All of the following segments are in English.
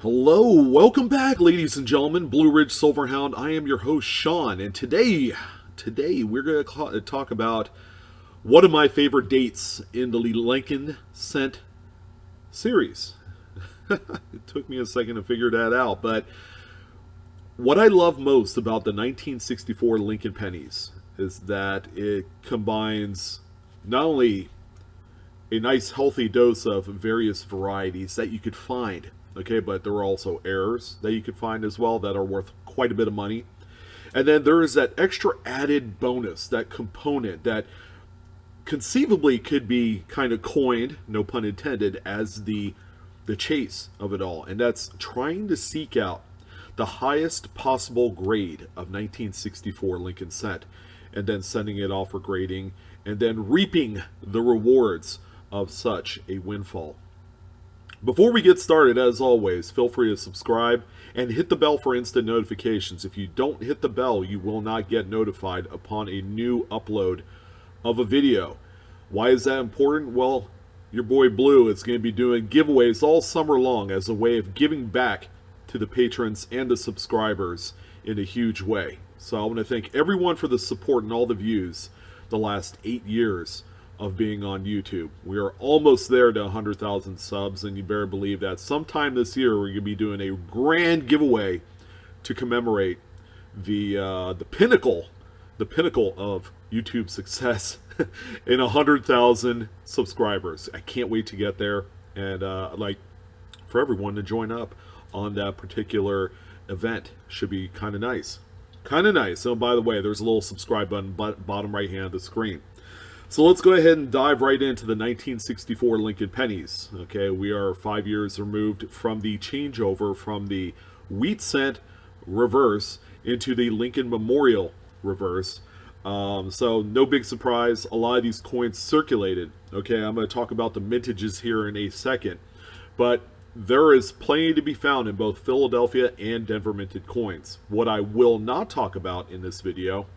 Hello, welcome back, ladies and gentlemen. Blue Ridge Silverhound. I am your host, Sean, and today we're going to talk about one of my favorite dates in the Lincoln Cent series. It took me a second to figure that out, but what I love most about the 1964 Lincoln Pennies is that it combines not only a nice healthy dose of various varieties that you could find. Okay, but there are also errors that you could find as well that are worth quite a bit of money. And then there is that extra added bonus, that component that conceivably could be kind of coined, no pun intended, as the chase of it all. And that's trying to seek out the highest possible grade of 1964 Lincoln Cent and then sending it off for grading and then reaping the rewards of such a windfall. Before we get started, as always, feel free to subscribe and hit the bell for instant notifications. If you don't hit the bell, you will not get notified upon a new upload of a video. Why is that important? Well, your boy Blue is going to be doing giveaways all summer long as a way of giving back to the patrons and the subscribers in a huge way. So I want to thank everyone for the support and all the views the last 8 years of being on YouTube. We are almost there to 100,000 subs, and you better believe that sometime this year we're going to be doing a grand giveaway to commemorate the pinnacle of YouTube success in 100,000 subscribers. I can't wait to get there, and I'd like for everyone to join up on that particular event. Should be kind of nice. So by the way, there's a little subscribe button bottom right hand of the screen. So let's go ahead and dive right into the 1964 Lincoln Pennies. Okay, we are 5 years removed from the changeover from the wheat cent reverse into the Lincoln Memorial reverse. So no big surprise, a lot of these coins circulated. Okay, I'm going to talk about the mintages here in a second. But there is plenty to be found in both Philadelphia and Denver minted coins. What I will not talk about in this video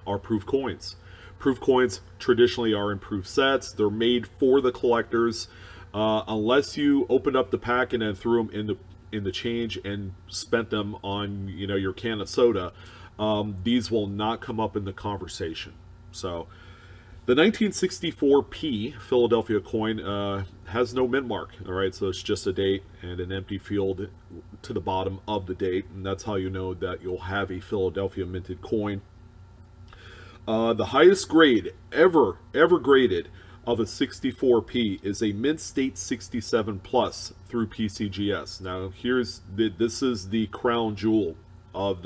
are proof coins. Proof coins traditionally are in proof sets. They're made for the collectors. Unless you opened up the pack and then threw them in the change and spent them on your can of soda, these will not come up in the conversation. So the 1964 Philadelphia coin has no mint mark. All right, so it's just a date and an empty field to the bottom of the date, and that's how you know that you'll have a Philadelphia minted coin. The highest grade ever graded of a 64p is a Mint State 67 Plus through PCGS. Now, this is the crown jewel of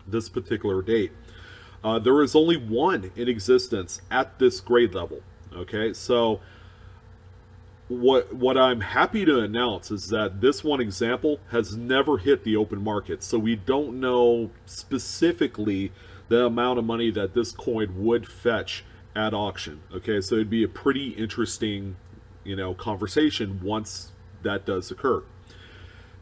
this particular date. There is only one in existence at this grade level. Okay, so what I'm happy to announce is that this one example has never hit the open market, so we don't know specifically the amount of money that this coin would fetch at auction. Okay, so it'd be a pretty interesting, conversation once that does occur.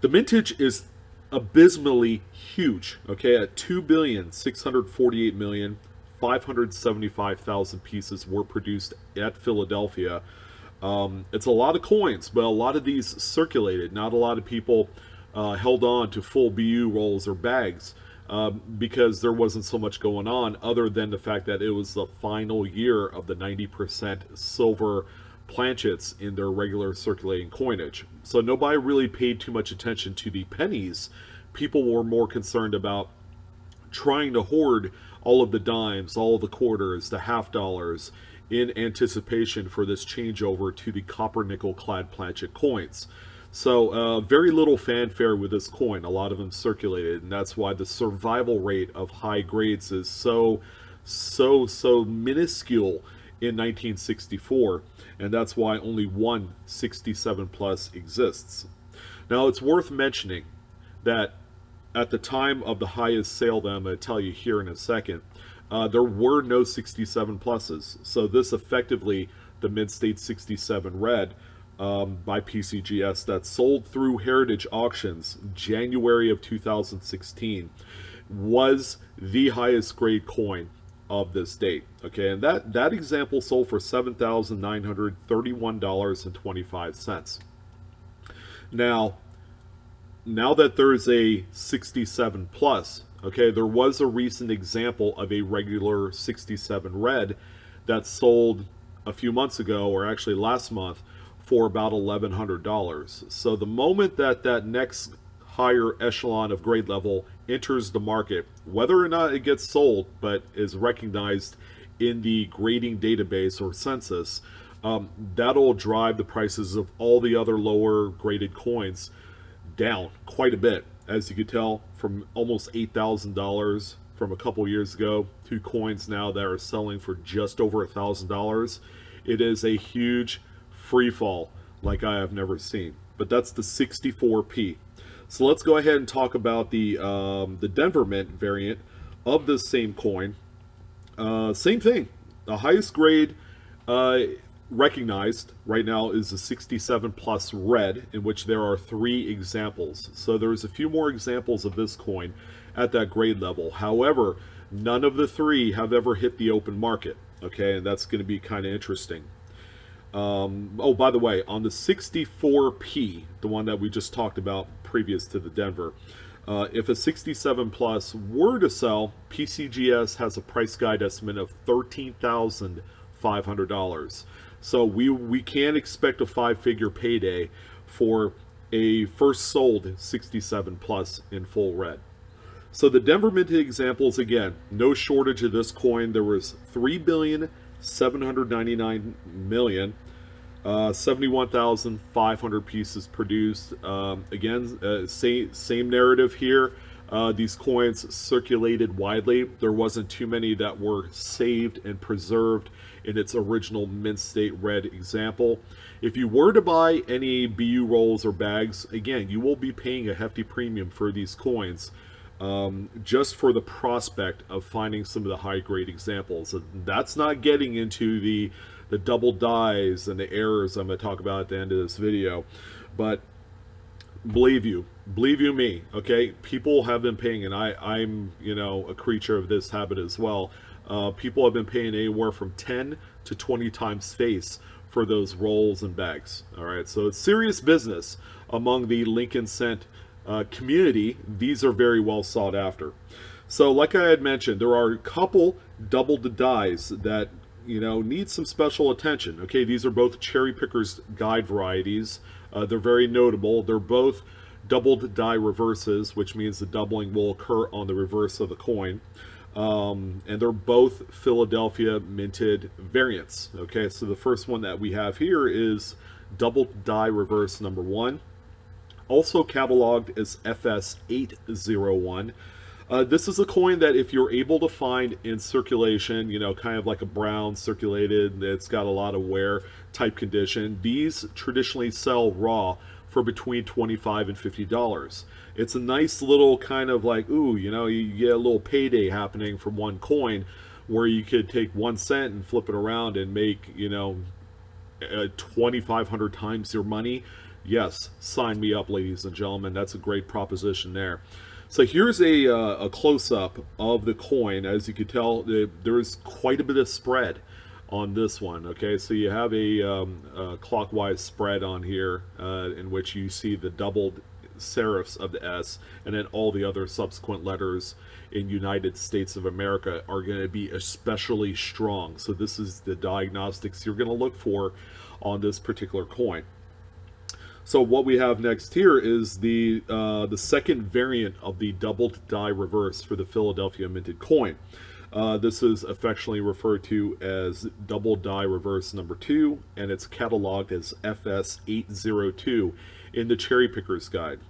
The mintage is abysmally huge. Okay, at 2,648,575,000 pieces were produced at Philadelphia. It's a lot of coins, but a lot of these circulated. Not a lot of people held on to full BU rolls or bags. Because there wasn't so much going on other than the fact that it was the final year of the 90% silver planchets in their regular circulating coinage. So nobody really paid too much attention to the pennies. People were more concerned about trying to hoard all of the dimes, all of the quarters, the half dollars in anticipation for this changeover to the copper nickel clad planchet coins. So very little fanfare with this coin. A lot of them circulated, and that's why the survival rate of high grades is so minuscule in 1964, and that's why only one 67 plus exists. Now, it's worth mentioning that at the time of the highest sale that I'm going to tell you here in a second, there were no 67 pluses. So this effectively, the Mint State 67 Red, by PCGS that sold through Heritage Auctions January of 2016 was the highest grade coin of this date. Okay, and that example sold for $7,931.25. Now, now that there's a 67 plus, okay, there was a recent example of a regular 67 red that sold a few months ago, or actually last month, for about $1,100. So the moment that that next higher echelon of grade level enters the market, whether or not it gets sold, but is recognized in the grading database or census, that'll drive the prices of all the other lower graded coins down quite a bit. As you could tell, from almost $8,000 from a couple years ago to coins now that are selling for just over $1,000. It is a huge free fall like I have never seen. But that's the 64p. So let's go ahead and talk about the Denver Mint variant of this same coin. Same thing. The highest grade recognized right now is the 67 plus red, in which there are 3 examples. So there's a few more examples of this coin at that grade level. However, none of the 3 have ever hit the open market. Okay, and that's going to be kind of interesting. Oh, by the way, on the 64p, the one that we just talked about previous to the Denver, if a 67 plus were to sell, PCGS has a price guide estimate of $13,500. So we can expect a 5-figure payday for a first sold 67 plus in full red. So the Denver Mint examples, again, no shortage of this coin. There was 3,799,000,000, 71,500 pieces produced. Again, same narrative here. These coins circulated widely. There wasn't too many that were saved and preserved in its original mint state red example. If you were to buy any BU rolls or bags, again, you will be paying a hefty premium for these coins, just for the prospect of finding some of the high grade examples. And that's not getting into the double dies and the errors I'm going to talk about at the end of this video. But believe you me, okay, people have been paying, and I'm a creature of this habit as well. People have been paying anywhere from 10 to 20 times face for those rolls and bags. All right, so it's serious business among the Lincoln Cent community. These are very well sought after. So like I had mentioned, there are a couple double dies that need some special attention. Okay, these are both Cherry Pickers guide varieties. They're very notable. They're both doubled die reverses, which means the doubling will occur on the reverse of the coin. And they're both Philadelphia minted variants. Okay, so the first one that we have here is double die reverse number 1, also cataloged as FS801. This is a coin that if you're able to find in circulation, kind of like a brown circulated, it's got a lot of wear type condition, these traditionally sell raw for between $25 and $50. It's a nice little kind of like, ooh, you get a little payday happening from one coin, where you could take 1 cent and flip it around and make 2,500 times your money. Yes, sign me up, ladies and gentlemen. That's a great proposition there. So here's a close-up of the coin. As you can tell, there is quite a bit of spread on this one. Okay, so you have a clockwise spread on here, in which you see the doubled serifs of the S, and then all the other subsequent letters in United States of America are going to be especially strong. So this is the diagnostics you're going to look for on this particular coin. So what we have next here is the second variant of the doubled die reverse for the Philadelphia minted coin. This is affectionately referred to as double die reverse number 2, and it's cataloged as FS802 in the Cherry Pickers Guide.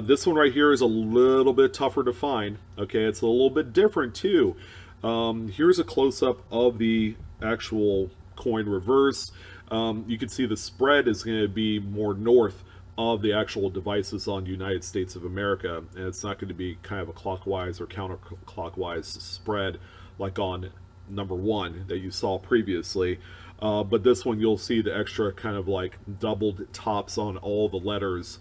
This one right here is a little bit tougher to find. Okay, it's a little bit different too. Here's a close-up of the actual coin reverse. You can see the spread is going to be more north of the actual devices on United States of America, and it's not going to be kind of a clockwise or counterclockwise spread like on number 1 that you saw previously. But this one, you'll see the extra kind of like doubled tops on all the letters,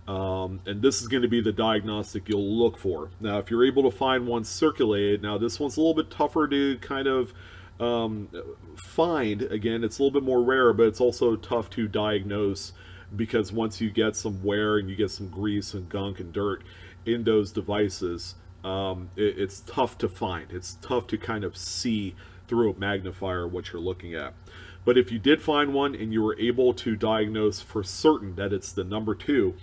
and this is going to be the diagnostic you'll look for. Now, if you're able to find one circulated, now this one's a little bit tougher to kind of find. Again, it's a little bit more rare, but it's also tough to diagnose because once you get some wear and you get some grease and gunk and dirt in those devices, it's tough to find. It's tough to kind of see through a magnifier what you're looking at. But if you did find one and you were able to diagnose for certain that it's the number 2,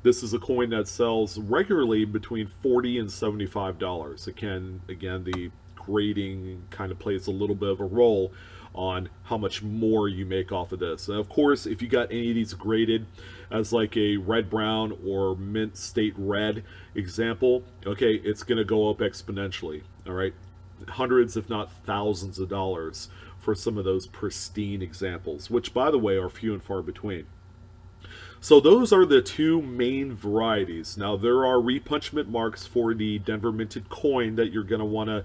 this is a coin that sells regularly between $40 and $75. Again, the grading kind of plays a little bit of a role on how much more you make off of this. And of course, if you got any of these graded as like a red brown or mint state red example, okay, it's going to go up exponentially. All right, hundreds if not thousands of dollars for some of those pristine examples, which by the way are few and far between. So those are the 2 main varieties. Now there are repunchment marks for the Denver minted coin that you're going to want to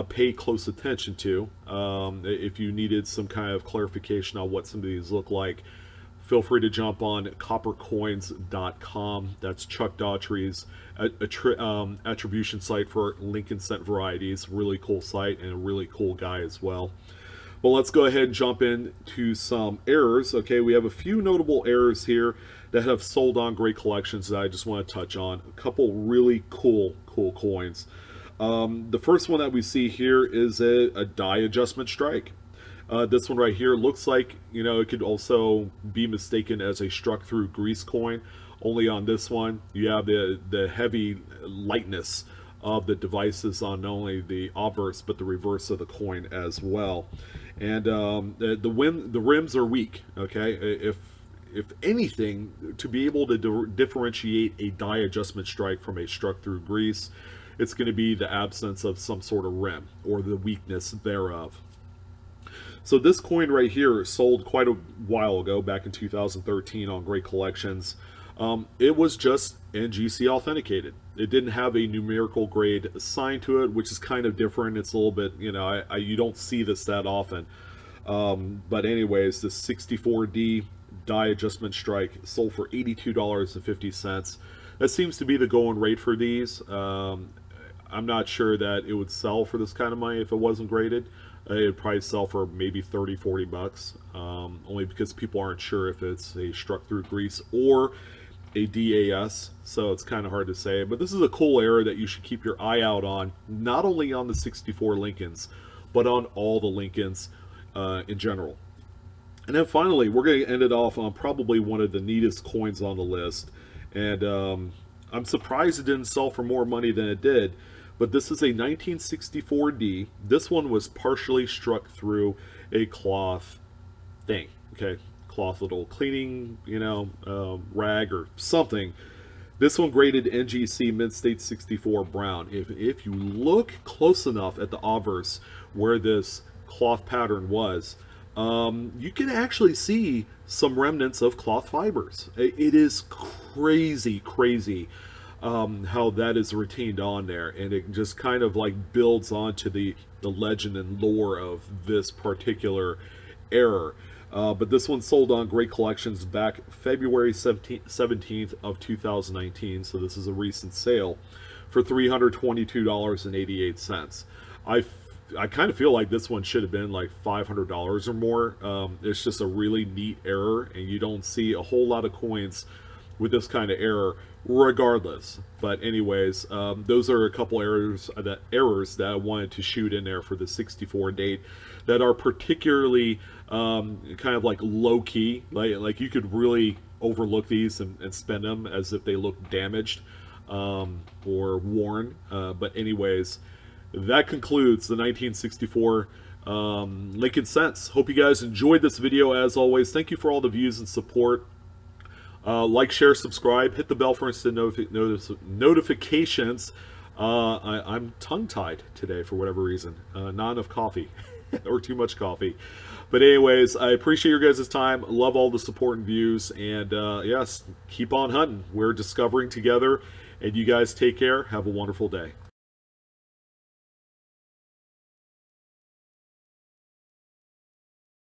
pay close attention to. If you needed some kind of clarification on what some of these look like, feel free to jump on coppercoins.com. That's Chuck Daughtry's attribution site for Lincoln cent varieties. Really cool site and a really cool guy as well. Well, let's go ahead and jump into some errors. Okay, we have a few notable errors here that have sold on great collections that I just want to touch on. A couple really cool coins. The first one that we see here is a die adjustment strike. This one right here looks like, it could also be mistaken as a struck through grease coin. Only on this one, you have the heavy lightness of the devices on not only the obverse but the reverse of the coin as well. And the rims are weak. Okay, if anything, to be able to differentiate a die adjustment strike from a struck through grease, it's going to be the absence of some sort of rim or the weakness thereof. So this coin right here sold quite a while ago, back in 2013 on Great Collections. It was just NGC authenticated. It didn't have a numerical grade assigned to it, which is kind of different. It's a little bit, you don't see this that often. But anyways, the 64D die adjustment strike sold for $82.50. That seems to be the going rate for these. I'm not sure that it would sell for this kind of money if it wasn't graded. It would probably sell for maybe 30-40 bucks, only because people aren't sure if it's a struck through grease or a DAS, so it's kind of hard to say. But this is a cool error that you should keep your eye out on, not only on the 64 Lincolns, but on all the Lincolns in general. And then finally, we're going to end it off on probably one of the neatest coins on the list. And I'm surprised it didn't sell for more money than it did. But this is a 1964D. This one was partially struck through a cloth thing. Okay, cloth little cleaning, rag or something. This one graded NGC Mid-State 64 brown. If you look close enough at the obverse where this cloth pattern was, you can actually see some remnants of cloth fibers. It is crazy how that is retained on there, and it just kind of like builds onto the legend and lore of this particular error. But this one sold on Great Collections back February 17th of 2019, so this is a recent sale, for $322.88. I kind of feel like this one should have been like $500 or more. It's just a really neat error, and you don't see a whole lot of coins with this kind of error regardless. But anyways, those are a couple errors that I wanted to shoot in there for the 64 date that are particularly kind of like low-key, like you could really overlook these and spend them as if they look damaged or worn. But anyways, that concludes the 1964 Lincoln Cents. Hope you guys enjoyed this video. As always, thank you for all the views and support. Like, share, subscribe, hit the bell for instant notifications. I'm tongue-tied today for whatever reason. Not enough coffee or too much coffee. But anyways, I appreciate your guys' time. Love all the support and views. And yes, keep on hunting. We're discovering together. And you guys take care. Have a wonderful day.